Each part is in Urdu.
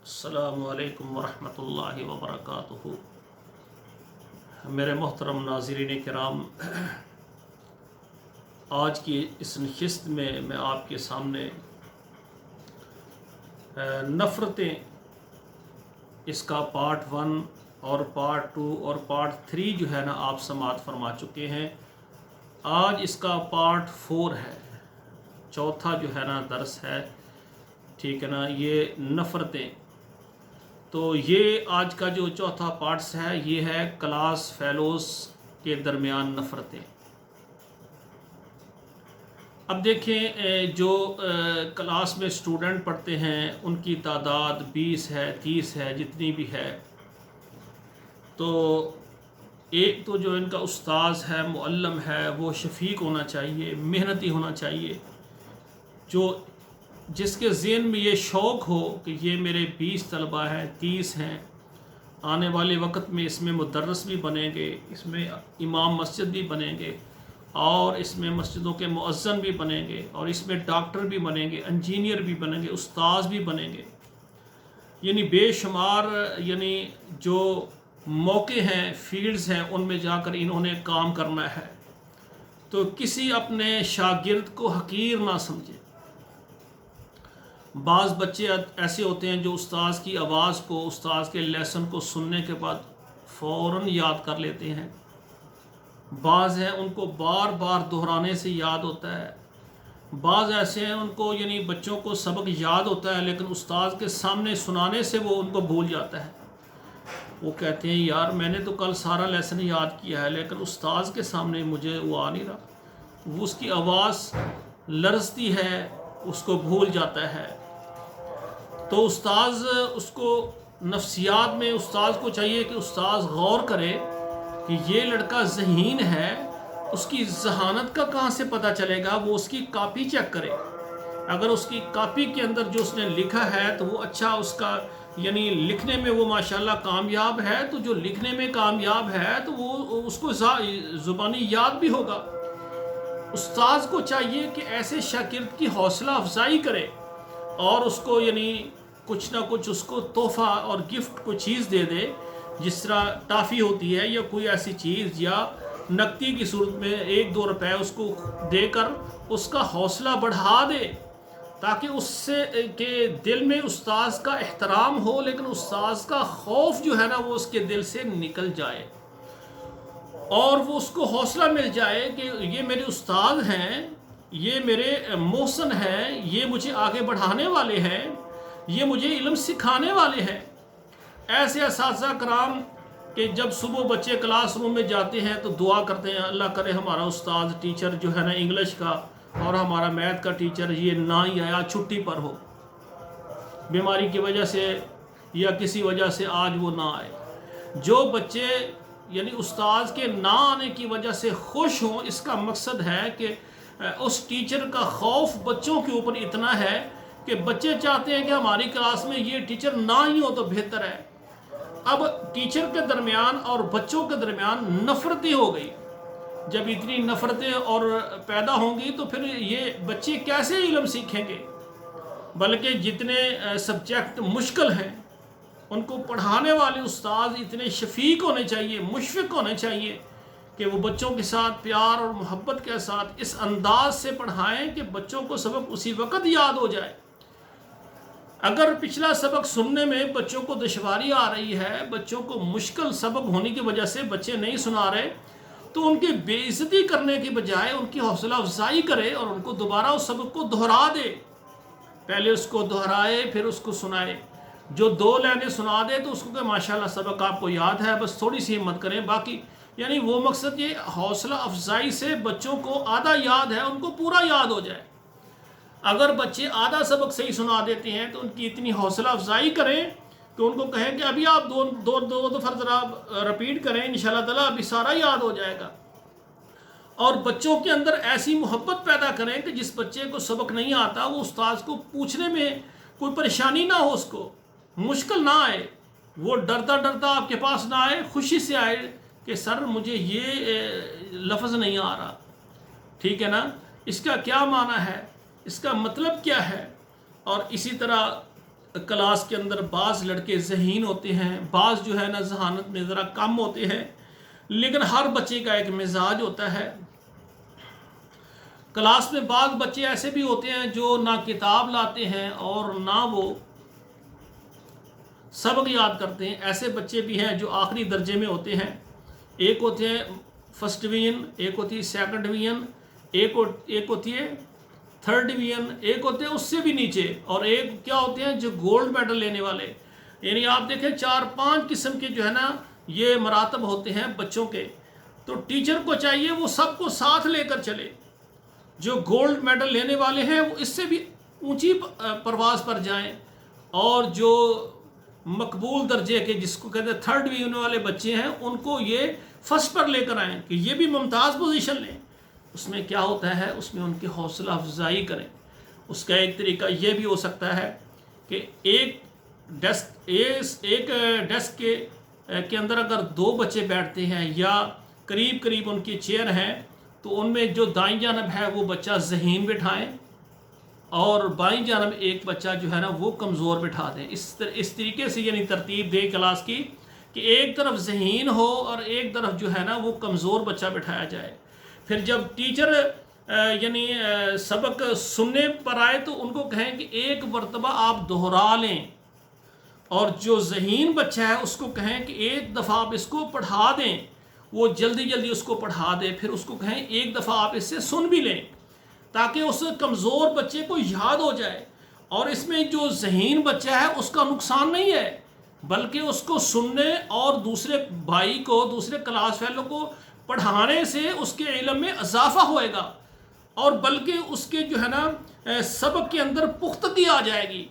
السلام علیکم ورحمۃ اللہ وبرکاتہ۔ میرے محترم ناظرین کرام، آج کی اس نشست میں میں آپ کے سامنے نفرتیں اس کا پارٹ 1 اور پارٹ 2 اور پارٹ 3 جو ہے نا آپ سماعت فرما چکے ہیں۔ آج اس کا پارٹ 4 ہے، چوتھا جو ہے نا درس ہے، ٹھیک ہے نا، یہ نفرتیں۔ تو یہ آج کا جو چوتھا پارٹس ہے یہ ہے کلاس فیلوز کے درمیان نفرتیں۔ اب دیکھیں، جو کلاس میں اسٹوڈنٹ پڑھتے ہیں ان کی تعداد 20 ہے، 30 ہے، جتنی بھی ہے، تو ایک تو جو ان کا استاذ ہے، معلم ہے، وہ شفیق ہونا چاہیے، محنتی ہونا چاہیے، جس کے ذہن میں یہ شوق ہو کہ یہ میرے 20 طلبہ ہیں، 30 ہیں، آنے والے وقت میں اس میں مدرس بھی بنیں گے، اس میں امام مسجد بھی بنیں گے، اور اس میں مسجدوں کے مؤذن بھی بنیں گے، اور اس میں ڈاکٹر بھی بنیں گے، انجینئر بھی بنیں گے، استاذ بھی بنیں گے، یعنی بے شمار جو موقع ہیں، فیلڈز ہیں، ان میں جا کر انہوں نے کام کرنا ہے۔ تو کسی اپنے شاگرد کو حقیر نہ سمجھے۔ بعض بچے ایسے ہوتے ہیں جو استاذ کی آواز کو، استاذ کے لیسن کو سننے کے بعد فوراً یاد کر لیتے ہیں، بعض ہیں ان کو بار بار دہرانے سے یاد ہوتا ہے، بعض ایسے ہیں ان کو بچوں کو سبق یاد ہوتا ہے لیکن استاذ کے سامنے سنانے سے وہ ان کو بھول جاتا ہے۔ وہ کہتے ہیں یار میں نے تو کل سارا لیسن یاد کیا ہے لیکن استاذ کے سامنے مجھے وہ آ نہیں رہا، وہ اس کی آواز لرزتی ہے، اس کو بھول جاتا ہے۔ تو استاذ اس کو نفسیات میں استاذ کو چاہیے کہ استاذ غور کرے کہ یہ لڑکا ذہین ہے، اس کی ذہانت کا کہاں سے پتہ چلے گا؟ وہ اس کی کاپی چیک کرے، اگر اس کی کاپی کے اندر جو اس نے لکھا ہے تو وہ اچھا، اس کا لکھنے میں وہ ماشاءاللہ کامیاب ہے، تو جو لکھنے میں کامیاب ہے تو وہ اس کو زبانی یاد بھی ہوگا۔ استاذ کو چاہیے کہ ایسے شاگرد کی حوصلہ افزائی کرے اور اس کو کچھ نہ کچھ اس کو تحفہ اور گفٹ کوئی چیز دے دے، جس طرح ٹافی ہوتی ہے یا کوئی ایسی چیز، یا نقدی کی صورت میں 1-2 روپے اس کو دے کر اس کا حوصلہ بڑھا دے، تاکہ اس سے کہ دل میں استاذ کا احترام ہو لیکن استاذ کا خوف جو ہے نا وہ اس کے دل سے نکل جائے، اور وہ اس کو حوصلہ مل جائے کہ یہ میرے استاد ہیں، یہ میرے محسن ہیں، یہ مجھے آگے بڑھانے والے ہیں، یہ مجھے علم سکھانے والے ہیں۔ ایسے اساتذہ کرام کہ جب صبح بچے کلاس روم میں جاتے ہیں تو دعا کرتے ہیں اللہ کرے ہمارا استاد ٹیچر جو ہے نا انگلش کا اور ہمارا میتھ کا ٹیچر یہ نہ ہی آیا، چھٹی پر ہو، بیماری کی وجہ سے یا کسی وجہ سے آج وہ نہ آئے۔ جو بچے استاذ کے نہ آنے کی وجہ سے خوش ہوں، اس کا مقصد ہے کہ اس ٹیچر کا خوف بچوں کے اوپر اتنا ہے کہ بچے چاہتے ہیں کہ ہماری کلاس میں یہ ٹیچر نہ ہی ہو تو بہتر ہے۔ اب ٹیچر کے درمیان اور بچوں کے درمیان نفرتیں ہو گئی۔ جب اتنی نفرتیں اور پیدا ہوں گی تو پھر یہ بچے کیسے علم سیکھیں گے؟ بلکہ جتنے سبجیکٹ مشکل ہیں ان کو پڑھانے والے استاد اتنے شفیق ہونے چاہیے، مشفق ہونے چاہیے کہ وہ بچوں کے ساتھ پیار اور محبت کے ساتھ اس انداز سے پڑھائیں کہ بچوں کو سبق اسی وقت یاد ہو جائے۔ اگر پچھلا سبق سننے میں بچوں کو دشواری آ رہی ہے، بچوں کو مشکل سبق ہونے کی وجہ سے بچے نہیں سنا رہے، تو ان کی بے عزتی کرنے کی بجائے ان کی حوصلہ افزائی کرے اور ان کو دوبارہ اس سبق کو دہرا دے، پہلے اس کو دہرائے پھر اس کو سنائے۔ جو 2 لائنیں سنا دے تو اس کو کہ ماشاءاللہ سبق آپ کو یاد ہے، بس تھوڑی سی ہمت کریں، باقی وہ مقصد یہ حوصلہ افزائی سے بچوں کو آدھا یاد ہے ان کو پورا یاد ہو جائے۔ اگر بچے آدھا سبق صحیح سنا دیتے ہیں تو ان کی اتنی حوصلہ افزائی کریں کہ ان کو کہیں کہ ابھی آپ دو دفعہ ذرا رپیٹ کریں، انشاءاللہ تعالیٰ ابھی سارا یاد ہو جائے گا۔ اور بچوں کے اندر ایسی محبت پیدا کریں کہ جس بچے کو سبق نہیں آتا وہ استاذ کو پوچھنے میں کوئی پریشانی نہ ہو، اس کو مشکل نہ آئے، وہ ڈرتا آپ کے پاس نہ آئے، خوشی سے آئے کہ سر مجھے یہ لفظ نہیں آ رہا، ٹھیک ہے نا، اس کا کیا معنی ہے، اس کا مطلب کیا ہے۔ اور اسی طرح کلاس کے اندر بعض لڑکے ذہین ہوتے ہیں، بعض جو ہے نا ذہانت میں ذرا کم ہوتے ہیں، لیکن ہر بچے کا ایک مزاج ہوتا ہے۔ کلاس میں بعض بچے ایسے بھی ہوتے ہیں جو نہ کتاب لاتے ہیں اور نہ وہ سبق یاد کرتے ہیں۔ ایسے بچے بھی ہیں جو آخری درجے میں ہوتے ہیں، ایک ہوتے ہیں فرسٹ ڈویژن، ایک ہوتی ہے سیکنڈ ڈویژن، ایک ہوتی ہے تھرڈ ڈویژن، ایک ہوتے ہیں اس سے بھی نیچے، اور ایک کیا ہوتے ہیں جو گولڈ میڈل لینے والے۔ یعنی آپ دیکھیں 4-5 قسم کے جو ہے نا یہ مراتب ہوتے ہیں بچوں کے۔ تو ٹیچر کو چاہیے وہ سب کو ساتھ لے کر چلے۔ جو گولڈ میڈل لینے والے ہیں وہ اس سے بھی اونچی پرواز پر جائیں، اور جو مقبول درجے کے جس کو کہتے ہیں تھرڈ ڈویژن والے بچے ہیں ان کو یہ فرسٹ پر لے کر آئیں کہ یہ بھی ممتاز پوزیشن لیں۔ اس میں کیا ہوتا ہے، اس میں ان کی حوصلہ افزائی کریں۔ اس کا ایک طریقہ یہ بھی ہو سکتا ہے کہ ایک ڈیسک کے اندر اگر 2 بچے بیٹھتے ہیں یا قریب قریب ان کی چیئر ہیں، تو ان میں جو دائیں جانب ہے وہ بچہ ذہین بٹھائیں، اور بائیں جانب ایک بچہ جو ہے نا وہ کمزور بٹھا دیں۔ اس طریقے سے یعنی ترتیب دیں کلاس کی کہ ایک طرف ذہین ہو اور ایک طرف جو ہے نا وہ کمزور بچہ بٹھایا جائے۔ پھر جب ٹیچر یعنی سبق سننے پر آئے تو ان کو کہیں کہ ایک مرتبہ آپ دہرا لیں، اور جو ذہین بچہ ہے اس کو کہیں کہ ایک دفعہ آپ اس کو پڑھا دیں، وہ جلدی جلدی اس کو پڑھا دیں۔ پھر اس کو کہیں ایک دفعہ آپ اس سے سن بھی لیں، تاکہ اس کمزور بچے کو یاد ہو جائے۔ اور اس میں جو ذہین بچہ ہے اس کا نقصان نہیں ہے، بلکہ اس کو سننے اور دوسرے بھائی کو، دوسرے کلاس فیلو کو پڑھانے سے اس کے علم میں اضافہ ہوئے گا، اور بلکہ اس کے جو ہے نا سبق کے اندر پختگی آ جائے گی۔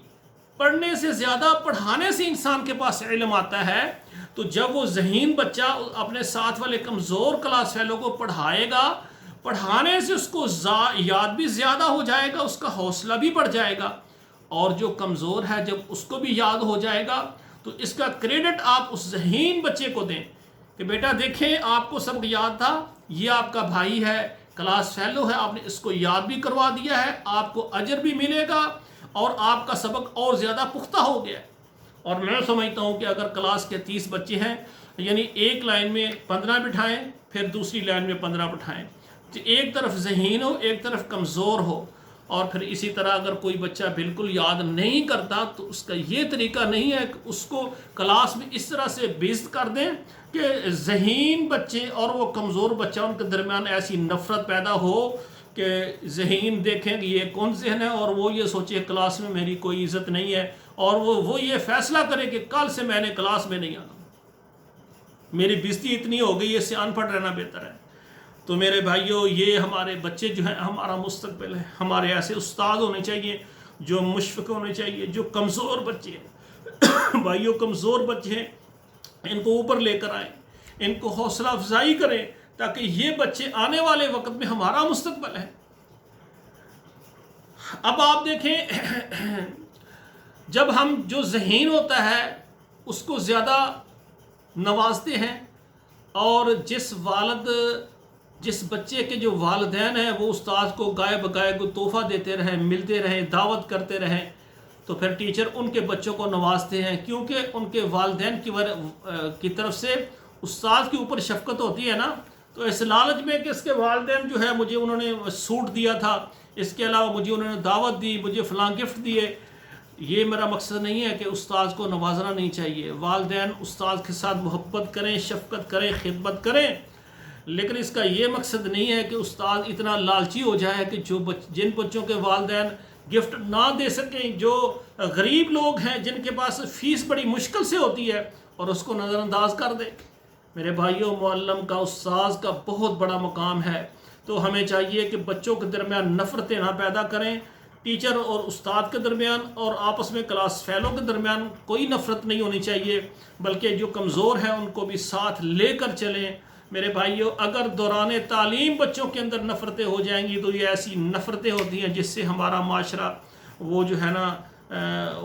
پڑھنے سے زیادہ پڑھانے سے انسان کے پاس علم آتا ہے۔ تو جب وہ ذہین بچہ اپنے ساتھ والے کمزور کلاس فیلو کو پڑھائے گا، پڑھانے سے اس کو یاد بھی زیادہ ہو جائے گا، اس کا حوصلہ بھی بڑھ جائے گا، اور جو کمزور ہے جب اس کو بھی یاد ہو جائے گا تو اس کا کریڈٹ آپ اس ذہین بچے کو دیں کہ بیٹا دیکھیں آپ کو سبق یاد تھا، یہ آپ کا بھائی ہے، کلاس فیلو ہے، آپ نے اس کو یاد بھی کروا دیا ہے، آپ کو اجر بھی ملے گا، اور آپ کا سبق اور زیادہ پختہ ہو گیا ہے۔ اور میں سمجھتا ہوں کہ اگر کلاس کے 30 بچے ہیں، یعنی ایک لائن میں 15 بٹھائیں، پھر دوسری لائن میں 15 بٹھائیں، تو ایک طرف ذہین ہو، ایک طرف کمزور ہو۔ اور پھر اسی طرح اگر کوئی بچہ بالکل یاد نہیں کرتا تو اس کا یہ طریقہ نہیں ہے کہ اس کو کلاس میں اس طرح سے بیزت کر دیں کہ ذہین بچے اور وہ کمزور بچہ ان کے درمیان ایسی نفرت پیدا ہو کہ ذہین دیکھیں کہ یہ کون ذہن ہے، اور وہ یہ سوچے کلاس میں میری کوئی عزت نہیں ہے، اور وہ یہ فیصلہ کرے کہ کل سے میں نے کلاس میں نہیں آنا، میری بےزتی اتنی ہو گئی، اس سے ان پڑھ رہنا بہتر ہے۔ تو میرے بھائیوں، یہ ہمارے بچے جو ہیں ہمارا مستقبل ہے۔ ہمارے ایسے استاد ہونے چاہیے جو مشفق ہونے چاہیے، جو کمزور بچے ہیں بھائیوں کمزور بچے ہیں، ان کو اوپر لے کر آئیں، ان کو حوصلہ افزائی کریں، تاکہ یہ بچے آنے والے وقت میں ہمارا مستقبل ہے۔ اب آپ دیکھیں، جب ہم جو ذہین ہوتا ہے اس کو زیادہ نوازتے ہیں، اور جس بچے کے جو والدین ہیں وہ استاد کو گائے بگائے کو تحفہ دیتے رہیں، ملتے رہیں، دعوت کرتے رہیں، تو پھر ٹیچر ان کے بچوں کو نوازتے ہیں، کیونکہ ان کے والدین کی طرف سے استاد کے اوپر شفقت ہوتی ہے نا۔ تو اس لالچ میں کہ اس کے والدین جو ہے مجھے انہوں نے سوٹ دیا تھا، اس کے علاوہ مجھے انہوں نے دعوت دی، مجھے فلاں گفٹ دیے، یہ میرا مقصد نہیں ہے کہ استاد کو نوازنا نہیں چاہیے۔ والدین استاد کے ساتھ محبت کریں، شفقت کریں، خدمت کریں، لیکن اس کا یہ مقصد نہیں ہے کہ استاد اتنا لالچی ہو جائے کہ جن بچوں کے والدین گفٹ نہ دے سکیں، جو غریب لوگ ہیں جن کے پاس فیس بڑی مشکل سے ہوتی ہے، اور اس کو نظر انداز کر دے۔ میرے بھائیوں، معلم کا، استاذ کا بہت بڑا مقام ہے۔ تو ہمیں چاہیے کہ بچوں کے درمیان نفرتیں نہ پیدا کریں، ٹیچر اور استاد کے درمیان اور آپس میں کلاس فیلو کے درمیان کوئی نفرت نہیں ہونی چاہیے، بلکہ جو کمزور ہیں ان کو بھی ساتھ لے کر چلیں۔ میرے بھائیوں، اگر دوران تعلیم بچوں کے اندر نفرتیں ہو جائیں گی تو یہ ایسی نفرتیں ہوتی ہیں جس سے ہمارا معاشرہ وہ جو ہے نا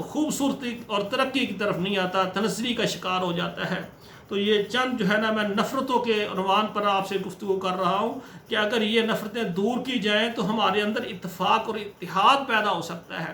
خوبصورتی اور ترقی کی طرف نہیں آتا، تنزلی کا شکار ہو جاتا ہے۔ تو یہ چند جو ہے نا میں نفرتوں کے عنوان پر آپ سے گفتگو کر رہا ہوں کہ اگر یہ نفرتیں دور کی جائیں تو ہمارے اندر اتفاق اور اتحاد پیدا ہو سکتا ہے۔